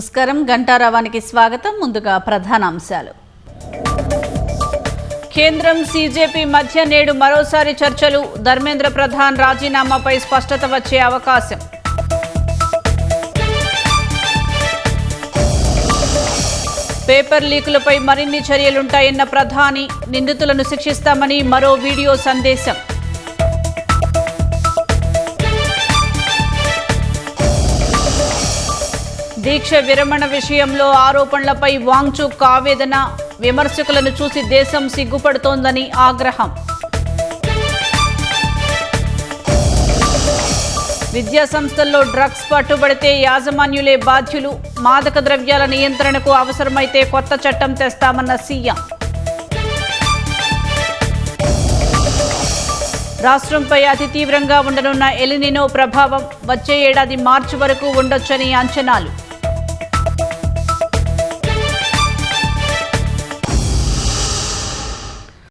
నమస్కారం. గంటారావానికి స్వాగతం. ముందుగా ప్రధాన అంశాలు. కేంద్రం సీజేపీ మధ్య నేడు మరోసారి చర్చలు. ధర్మేంద్ర ప్రధాన్ రాజీనామాపై స్పష్టత వచ్చే అవకాశం. పేపర్ లీకులపై మరిన్ని చర్యలుంటాయన్న ప్రధాని. నిందితులను శిక్షిస్తామని మరో వీడియో సందేశం. దీక్ష విరమణ విషయంలో ఆరోపణలపై వాంగ్చుక్ ఆవేదన. విమర్శకులను చూసి దేశం సిగ్గుపడుతోందని ఆగ్రహం. విద్యా సంస్థల్లో డ్రగ్స్ పట్టుబడితే యాజమాన్యులే బాధ్యులు. మాదక ద్రవ్యాల నియంత్రణకు అవసరమైతే కొత్త చట్టం తెస్తామన్న సీఎం. రాష్ట్రంపై అతి తీవ్రంగా ఉండనున్న ఎల్ నినో ప్రభావం వచ్చే ఏడాది మార్చి వరకు ఉండొచ్చని అంచనాలు.